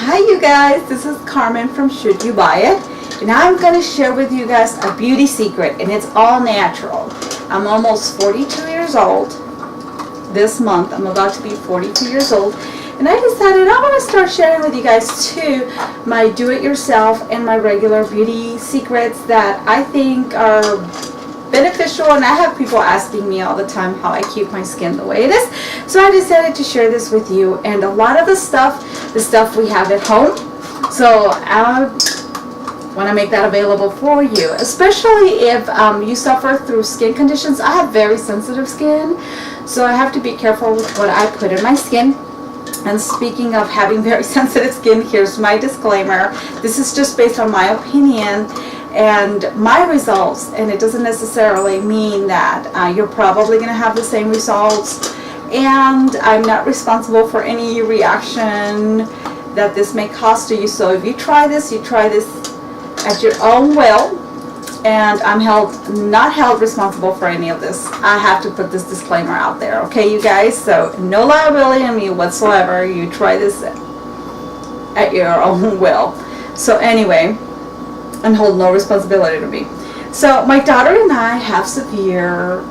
Hi you guys, this is Carmen from Should You Buy It, and I'm going to share with you guys a beauty secret, and it's all natural. I'm almost 42 years old. This month I'm about to be 42 years old, and I decided I want to start sharing with you guys too my do-it-yourself and my regular beauty secrets that I think are beneficial, and I have people asking me all the time how I keep my skin the way it is. So I decided to share this with you, and a lot of the stuff we have at home. So I want to make that available for you, especially if you suffer through skin conditions. I have very sensitive skin, so I have to be careful with what I put in my skin. And speaking of having very sensitive skin, here's my disclaimer. This is just based on my opinion and my results, and it doesn't necessarily mean that you're probably going to have the same results, and I'm not responsible for any reaction that this may cause to you. So if you try this at your own will, and I'm not held responsible for any of this. I have to put this disclaimer out there, okay you guys? So no liability on me whatsoever. You try this at your own will. So anyway, and hold no responsibility to me. So my daughter and I have severe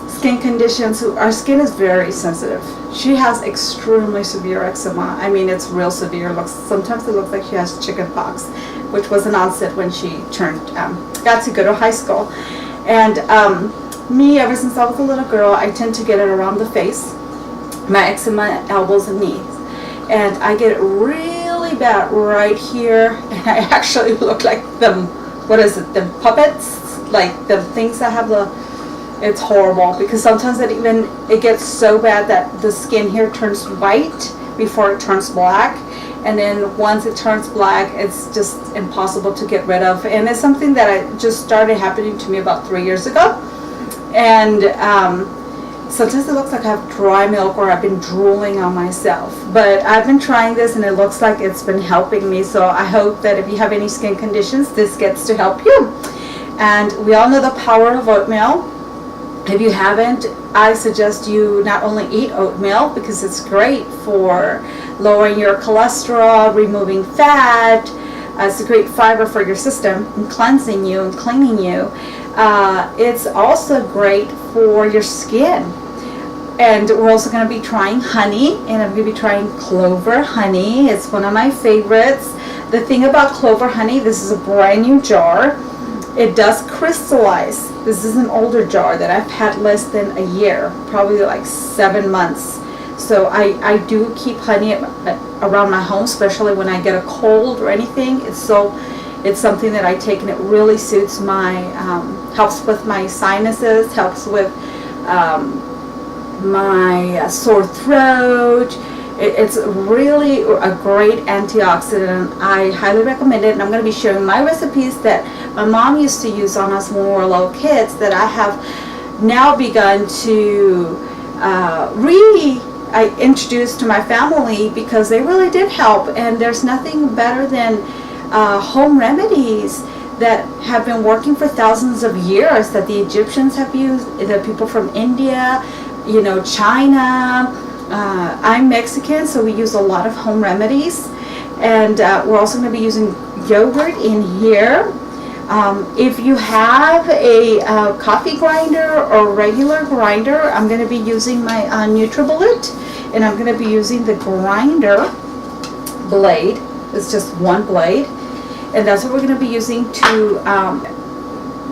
skin conditions. Our skin is very sensitive. She has extremely severe eczema. I mean, it's real severe. Sometimes it looks like she has chicken pox, which was an onset when she got to go to high school. And me, ever since I was a little girl, I tend to get it around the face, my eczema, elbows and knees. And I get it really bad right here, and I actually look like them, the puppets, like the things that have it's horrible, because sometimes it gets so bad that the skin here turns white before it turns black, and then once it turns black, it's just impossible to get rid of. And it's something that I just started happening to me about 3 years ago. And sometimes it looks like I have dry milk, or I've been drooling on myself. But I've been trying this, and it looks like it's been helping me. So I hope that if you have any skin conditions, this gets to help you. And we all know the power of oatmeal. If you haven't, I suggest you not only eat oatmeal, because it's great for lowering your cholesterol, removing fat. It's a great fiber for your system, and cleansing you and cleaning you. It's also great for your skin. And we're also going to be trying honey, and I'm going to be trying clover honey. It's one of my favorites. The thing about clover honey, this is a brand new jar. It does crystallize. This is an older jar that I've had less than a year, probably like 7 months. So I do keep honey around my home, especially when I get a cold or anything. It's something that I take, and it really suits helps with my sinuses, helps with my sore throat. It's really a great antioxidant. I highly recommend it, and I'm going to be sharing my recipes that my mom used to use on us when we were little kids, that I have now begun to introduce to my family, because they really did help. And there's nothing better than home remedies that have been working for thousands of years, that the Egyptians have used, the people from India, China. I'm Mexican, so we use a lot of home remedies, and we're also going to be using yogurt in here. If you have a coffee grinder or regular grinder, I'm going to be using my NutriBullet, and I'm going to be using the grinder blade. It's just one blade, and that's what we're going to be using to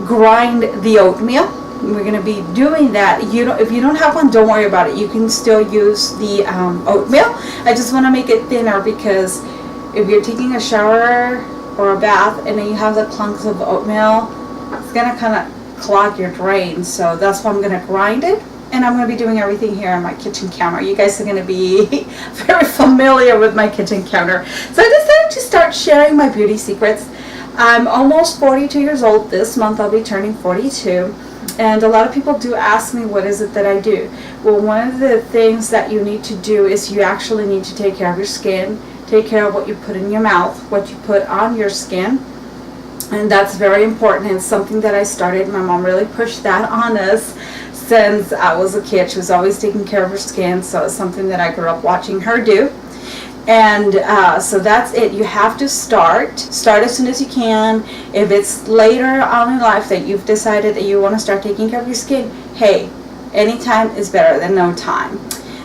grind the oatmeal. We're going to be doing that. If you don't have one, don't worry about it. You can still use the oatmeal. I just want to make it thinner, because if you're taking a shower or a bath and then you have the clumps of oatmeal, it's going to kind of clog your drain. So that's why I'm going to grind it. And I'm going to be doing everything here on my kitchen counter. You guys are going to be very familiar with my kitchen counter. So I decided to start sharing my beauty secrets. I'm almost 42 years old. This month I'll be turning 42. And a lot of people do ask me, what is it that I do? Well, one of the things that you need to do is you actually need to take care of your skin, take care of what you put in your mouth, what you put on your skin. And that's very important. It's something that I started. My mom really pushed that on us since I was a kid. She was always taking care of her skin, so it's something that I grew up watching her do. And so that's it. You have to start as soon as you can. If it's later on in life that you've decided that you want to start taking care of your skin, hey, anytime is better than no time.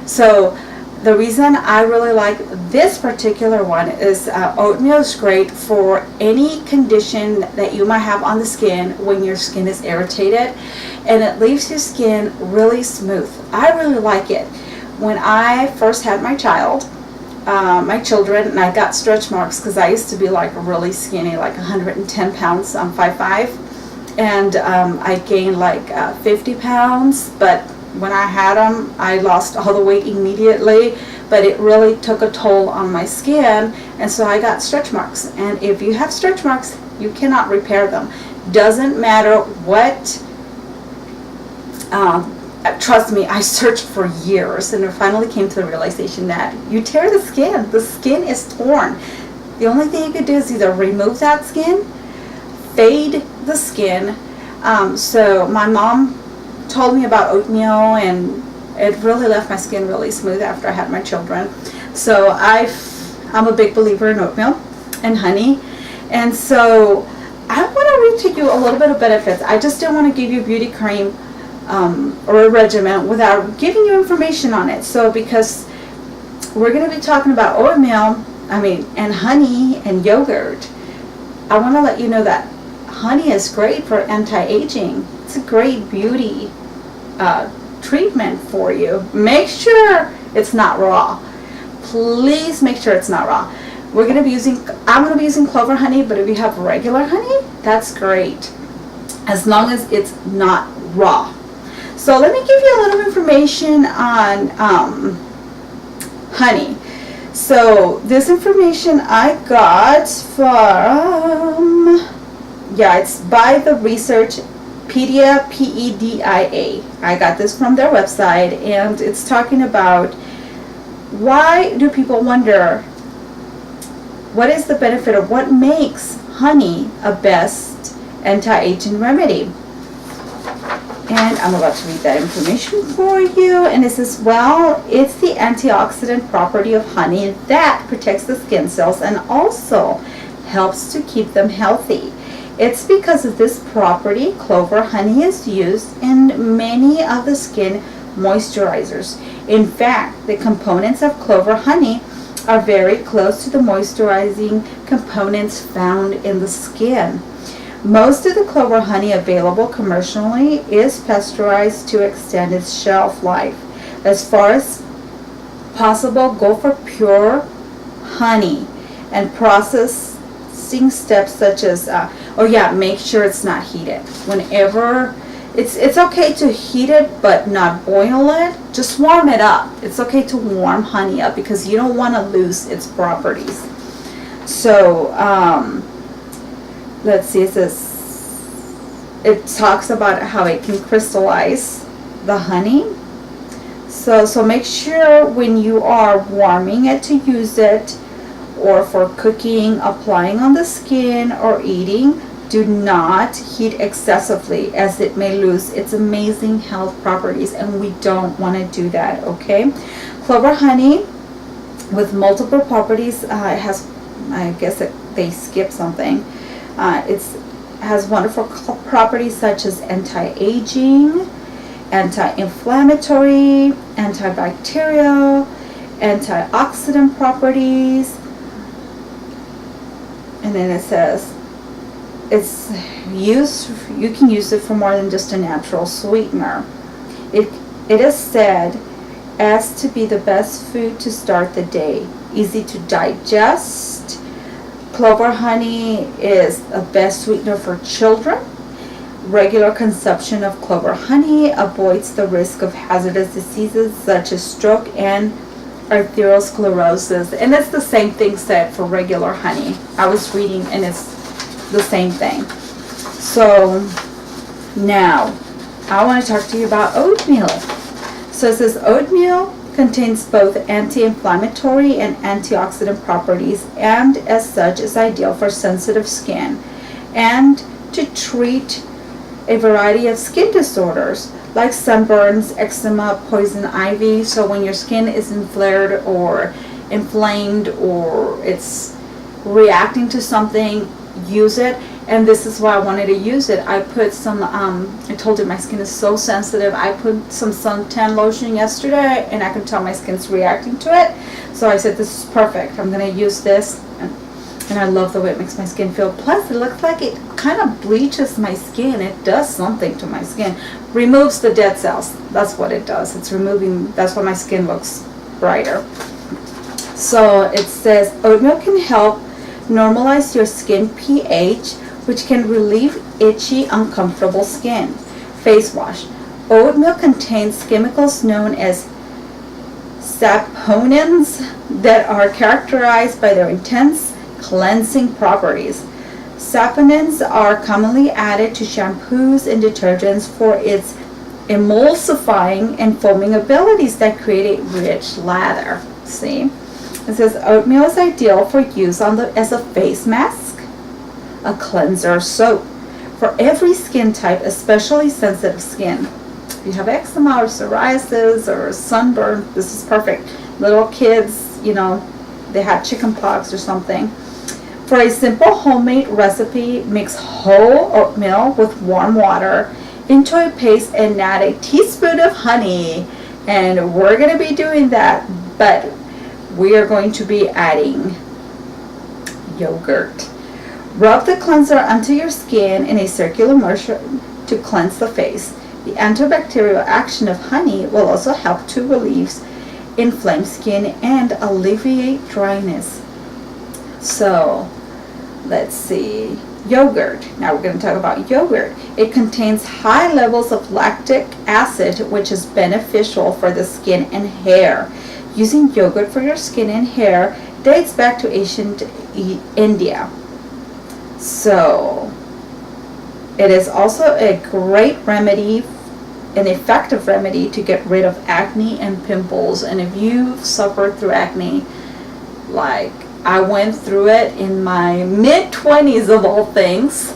So the reason I really like this particular one is oatmeal is great for any condition that you might have on the skin when your skin is irritated, and it leaves your skin really smooth. I really like it. When I first had my children, and I got stretch marks because I used to be like really skinny, like 110 pounds. I'm 5'5", and I gained like 50 pounds, but when I had them, I lost all the weight immediately, but it really took a toll on my skin, and so I got stretch marks. And if you have stretch marks, you cannot repair them. Doesn't matter what, trust me, I searched for years, and I finally came to the realization that you tear the skin is torn. The only thing you could do is either remove that skin, fade the skin. So my mom told me about oatmeal, and it really left my skin really smooth after I had my children. So I'm a big believer in oatmeal and honey, and so I want to read to you a little bit of benefits. I just didn't want to give you a beauty cream or a regimen without giving you information on it. So because we're going to be talking about oatmeal, and honey and yogurt, I want to let you know that honey is great for anti-aging. It's a great beauty treatment for you. Make sure it's not raw. Please make sure it's not raw. I'm going to be using clover honey, but if you have regular honey, that's great, as long as it's not raw. So let me give you a little information on honey. So this information I got from, it's by the research Pedia, P-E-D-I-A. I got this from their website, and it's talking about why do people wonder what is the benefit of what makes honey a best anti-aging remedy. And I'm about to read that information for you, and it says, well, it's the antioxidant property of honey that protects the skin cells and also helps to keep them healthy. It's because of this property clover honey is used in many of the skin moisturizers. In fact, the components of clover honey are very close to the moisturizing components found in the skin. Most of the clover honey available commercially is pasteurized to extend its shelf life. As far as possible, go for pure honey, and processing steps such as make sure it's not heated. Whenever it's okay to heat it but not boil it, just warm it up. It's okay to warm honey up because you don't want to lose its properties. So let's see, it talks about how it can crystallize the honey. So make sure when you are warming it to use it, or for cooking, applying on the skin, or eating, do not heat excessively, as it may lose its amazing health properties, and we don't want to do that, okay? Clover honey with multiple properties, it has, I guess they skipped something. It has wonderful properties such as anti-aging, anti-inflammatory, antibacterial, antioxidant properties. And then it says you can use it for more than just a natural sweetener. It is said as to be the best food to start the day, easy to digest. Clover honey is the best sweetener for children. Regular consumption of clover honey avoids the risk of hazardous diseases such as stroke and arteriosclerosis. And it's the same thing said for regular honey. I was reading, and it's the same thing. So now I want to talk to you about oatmeal. So it says oatmeal contains both anti-inflammatory and antioxidant properties, and as such is ideal for sensitive skin and to treat a variety of skin disorders like sunburns, eczema, poison ivy. So when your skin is flared or inflamed or it's reacting to something, use it. And this is why I wanted to use it. I put some, I told you my skin is so sensitive. I put some suntan lotion yesterday and I can tell my skin's reacting to it. So I said, this is perfect. I'm going to use this. And I love the way it makes my skin feel. Plus, it looks like it kind of bleaches my skin. It does something to my skin. Removes the dead cells. That's what it does. It's removing, that's why my skin looks brighter. So it says, oatmeal can help normalize your skin pH, which can relieve itchy, uncomfortable skin. Face wash. Oatmeal contains chemicals known as saponins that are characterized by their intense cleansing properties. Saponins are commonly added to shampoos and detergents for its emulsifying and foaming abilities that create a rich lather. See? It says oatmeal is ideal for use as a face mask, a cleanser, soap for every skin type, especially sensitive skin. If you have eczema or psoriasis or sunburn, this is perfect. Little kids, you know, they had chicken pox or something. For a simple homemade recipe, mix whole oatmeal with warm water into a paste and add a teaspoon of honey. And we're going to be doing that, but we are going to be adding yogurt. Rub the cleanser onto your skin in a circular motion to cleanse the face. The antibacterial action of honey will also help to relieve inflamed skin and alleviate dryness. So, let's see. Yogurt. Now we're going to talk about yogurt. It contains high levels of lactic acid, which is beneficial for the skin and hair. Using yogurt for your skin and hair dates back to ancient India. So, it is also a great remedy, an effective remedy to get rid of acne and pimples. And if you've suffered through acne, like I went through it in my mid-20s of all things,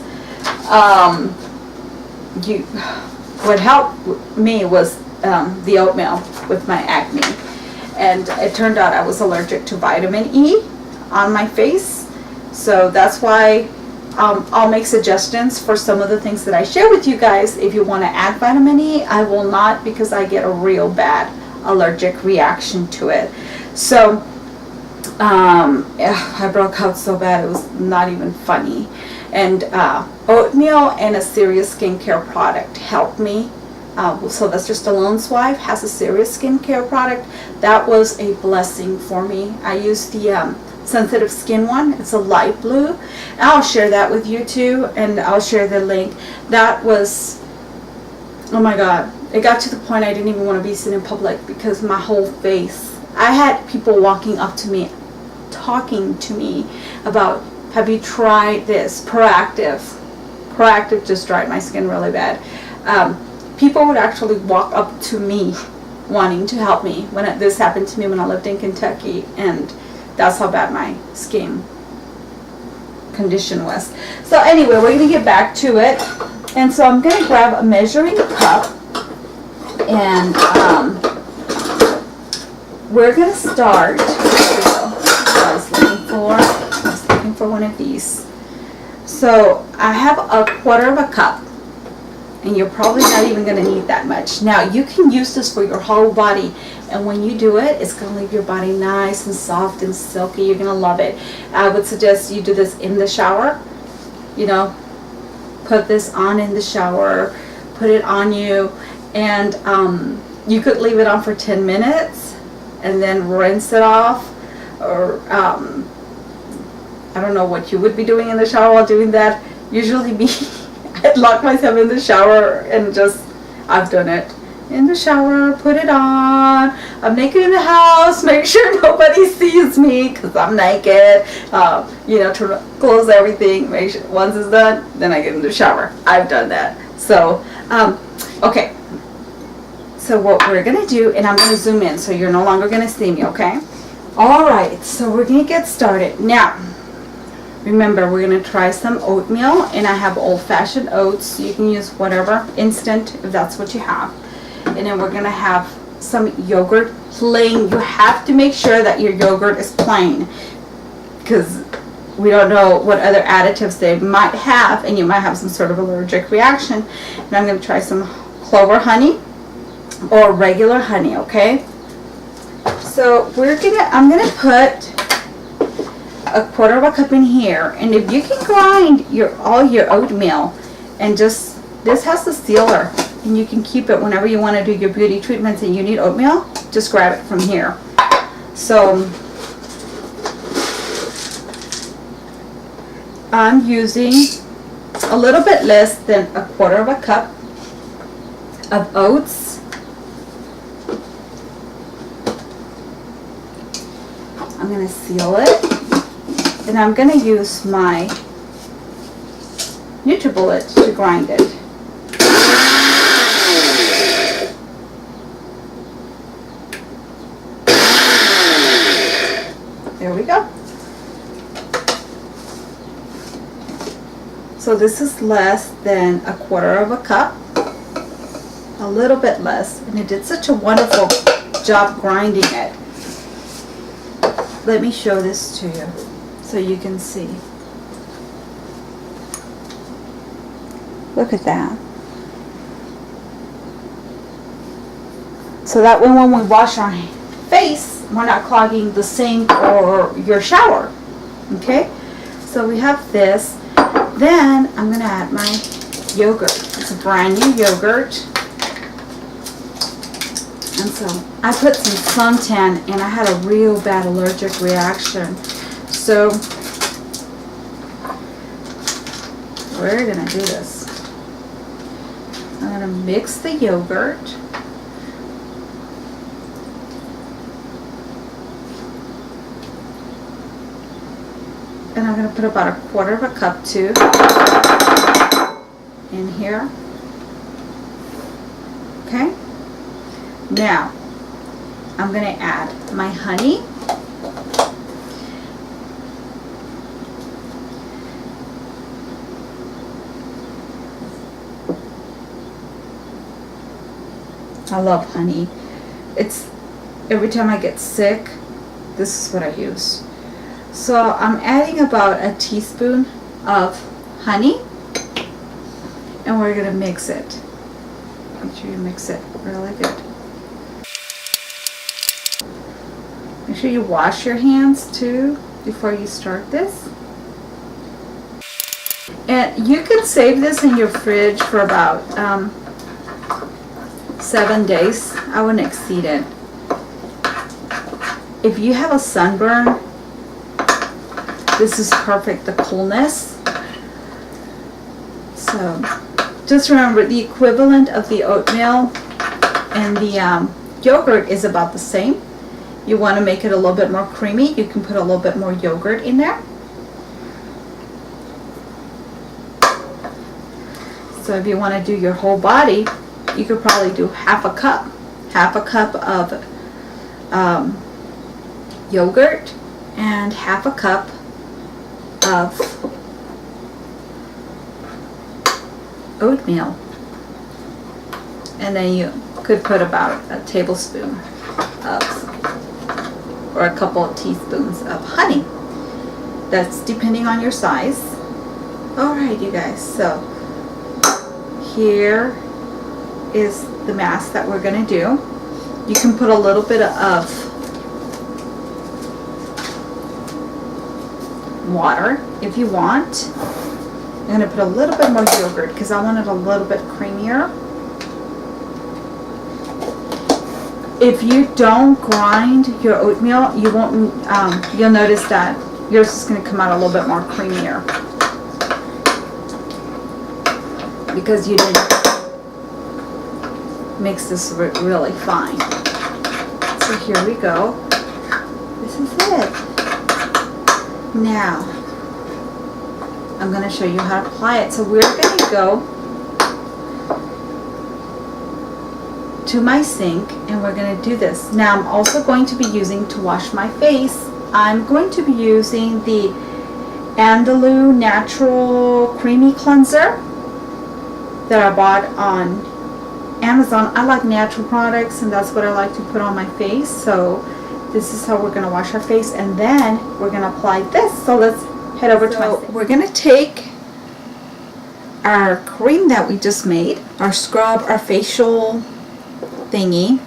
what helped me was the oatmeal with my acne. And it turned out I was allergic to vitamin E on my face. So that's why I'll make suggestions for some of the things that I share with you guys. If you want to add vitamin E, I will not, because I get a real bad allergic reaction to it. So I broke out so bad it was not even funny. And oatmeal and a serious skincare product helped me. Sylvester Stallone's wife has a serious skincare product. That was a blessing for me. I used the sensitive skin one. It's a light blue. I'll share that with you too, and I'll share the link. That was, oh my God, it got to the point I didn't even want to be seen in public because my whole face, I had people walking up to me talking to me about, have you tried this? Proactive just dried my skin really bad. People would actually walk up to me wanting to help me. This happened to me when I lived in Kentucky, and that's how bad my skin condition was. So anyway, we're going to get back to it. And so I'm going to grab a measuring cup, and we're going to start. I was looking for one of these. So I have a quarter of a cup. And you're probably not even going to need that much. Now, you can use this for your whole body. And when you do it, it's going to leave your body nice and soft and silky. You're going to love it. I would suggest you do this in the shower. You know, put this on in the shower. Put it on you. And you could leave it on for 10 minutes. And then rinse it off. Or, I don't know what you would be doing in the shower while doing that. Usually me. I'd lock myself in the shower and I've done it. In the shower, put it on. I'm naked in the house, make sure nobody sees me because I'm naked. To close everything, make sure once it's done, then I get in the shower. I've done that. So, okay. So what we're going to do, and I'm going to zoom in so you're no longer going to see me, okay? All right, so we're going to get started. Now, remember, we're going to try some oatmeal, and I have old-fashioned oats. You can use whatever, instant, if that's what you have. And then we're going to have some yogurt, plain. You have to make sure that your yogurt is plain, because we don't know what other additives they might have, and you might have some sort of allergic reaction. And I'm going to try some clover honey or regular honey, okay? So I'm gonna put a quarter of a cup in here, and if you can grind all your oatmeal, and just, this has the sealer, and you can keep it whenever you want to do your beauty treatments and you need oatmeal, just grab it from here. So I'm using a little bit less than a quarter of a cup of oats. I'm going to seal it, and I'm going to use my NutriBullet to grind it. There we go. So this is less than a quarter of a cup, a little bit less, and it did such a wonderful job grinding it. Let me show this to you so you can see. Look at that. So that way when we wash our face, we're not clogging the sink or your shower. Okay? So we have this. Then I'm going to add my yogurt. It's a brand new yogurt. And so I put some suntan, and I had a real bad allergic reaction. So we're going to do this. I'm going to mix the yogurt. And I'm going to put about a quarter of a cup too in here. Okay? Now, I'm going to add my honey. I love honey. It's, every time I get sick, this is what I use. So I'm adding about a teaspoon of honey, and we're going to mix it. Make sure you mix it really good. Make sure you wash your hands too before you start this. And you can save this in your fridge for about 7 days. I wouldn't exceed it. If you have a sunburn, this is perfect, the coolness. So just remember, the equivalent of the oatmeal and the yogurt is about the same. You want to make it a little bit more creamy, you can put a little bit more yogurt in there. So if you want to do your whole body, you could probably do half a cup of yogurt and half a cup of oatmeal, and then you could put about a tablespoon of, or a couple of teaspoons of honey. That's depending on your size. Alright, you guys, so here is the mask that we're going to do. You can put a little bit of water if you want. I'm going to put a little bit more yogurt because I want it a little bit creamier. If you don't grind your oatmeal, you won't. You'll notice that yours is going to come out a little bit more creamier because you didn't mix this really fine. So here we go. This is it. Now, I'm going to show you how to apply it. So we're going to go to my sink and we're going to do this. Now I'm also going to be using, to wash my face, I'm going to be using the Andalou Natural Creamy Cleanser that I bought on Amazon. I like natural products, and that's what I like to put on my face. So this is how we're going to wash our face, and then we're going to apply this. So let's head over to my sink. We're going to take our cream that we just made, our scrub, our facial thingy,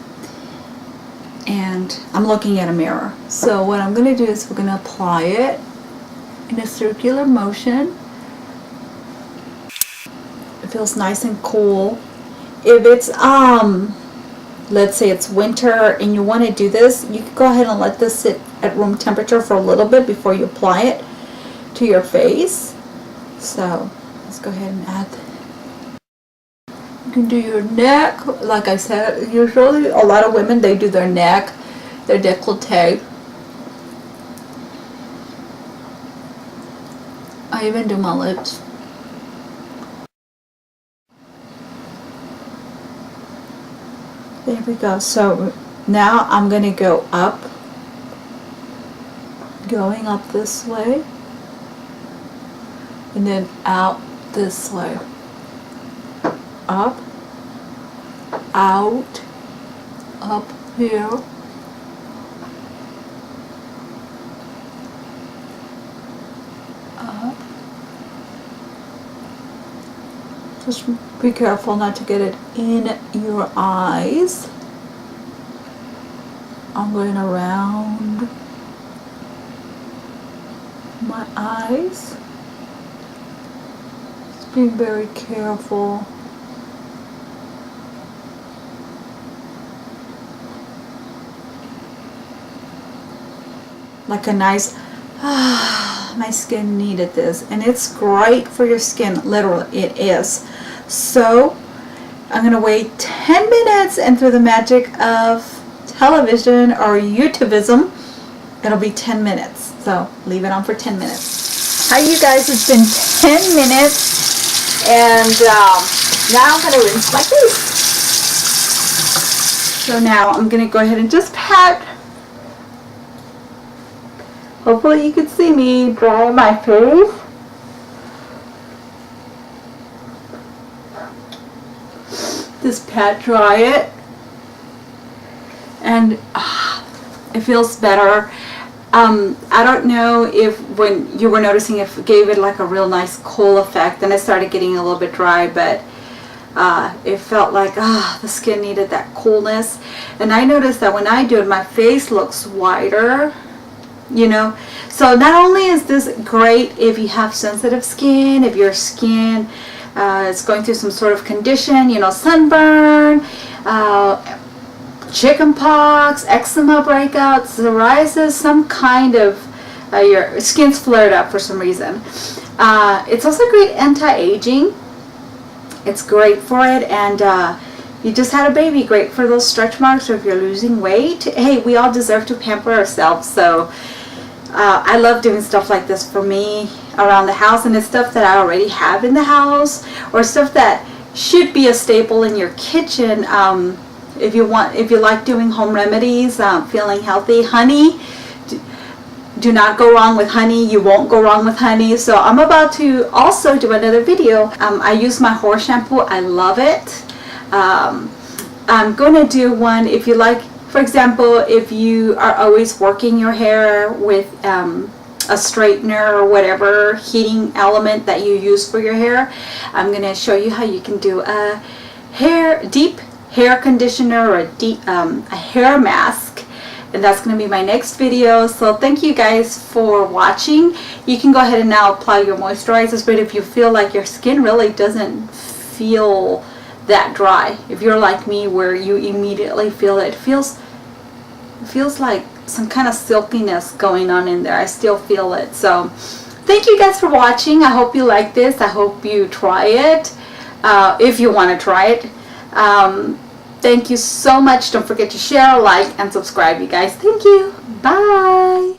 and I'm looking at a mirror. So what I'm going to do is we're going to apply it in a circular motion. It feels nice and cool. If it's let's say it's winter and you want to do this, you can go ahead and let this sit at room temperature for a little bit before you apply it to your face. So let's go ahead and add. You can do your neck, like I said, usually a lot of women, they do their neck, their décolleté. I even do my lips. There we go. So now I'm going to go up, going up this way, and then out this way. Up, out, up here, up. Just be careful not to get it in your eyes. I'm going around my eyes. Just being very careful. Like a nice, my skin needed this, and it's great for your skin, literally it is. So I'm gonna wait 10 minutes, and through the magic of television or YouTubeism, it'll be 10 minutes. So leave it on for 10 minutes. Hi you guys, it's been 10 minutes, and now I'm gonna rinse my face. So now I'm gonna go ahead and just pat. Hopefully you can see me dry my face. Just pat dry it. And it feels better. I don't know if when you were noticing if it gave it like a real nice cool effect. Then it started getting a little bit dry, but it felt like the skin needed that coolness. And I noticed that when I do it, my face looks whiter. You know, so not only is this great if you have sensitive skin, if your skin is going through some sort of condition, you know, sunburn, chicken pox, eczema breakouts, psoriasis, some kind of your skin's flared up for some reason. It's also great anti-aging. It's great for it, and you just had a baby, great for those stretch marks, or if you're losing weight. Hey, we all deserve to pamper ourselves, so I love doing stuff like this for me around the house, and it's stuff that I already have in the house, or stuff that should be a staple in your kitchen. If you like doing home remedies, feeling healthy, honey, do not go wrong with honey. You won't go wrong with honey. So I'm about to also do another video. I use my horse shampoo. I love it. I'm going to do one if you like. For example, if you are always working your hair with a straightener or whatever heating element that you use for your hair, I'm going to show you how you can do a deep hair conditioner or a hair mask, and that's going to be my next video. So thank you guys for watching. You can go ahead and now apply your moisturizers, but if you feel like your skin really doesn't feel that dry, if you're like me where you immediately feel it, it feels like some kind of silkiness going on in there. I still feel it. So thank you guys for watching. I hope you like this. I hope you try it if you want to try it. Thank you so much. Don't forget to share, like, and subscribe, you guys. Thank you. Bye.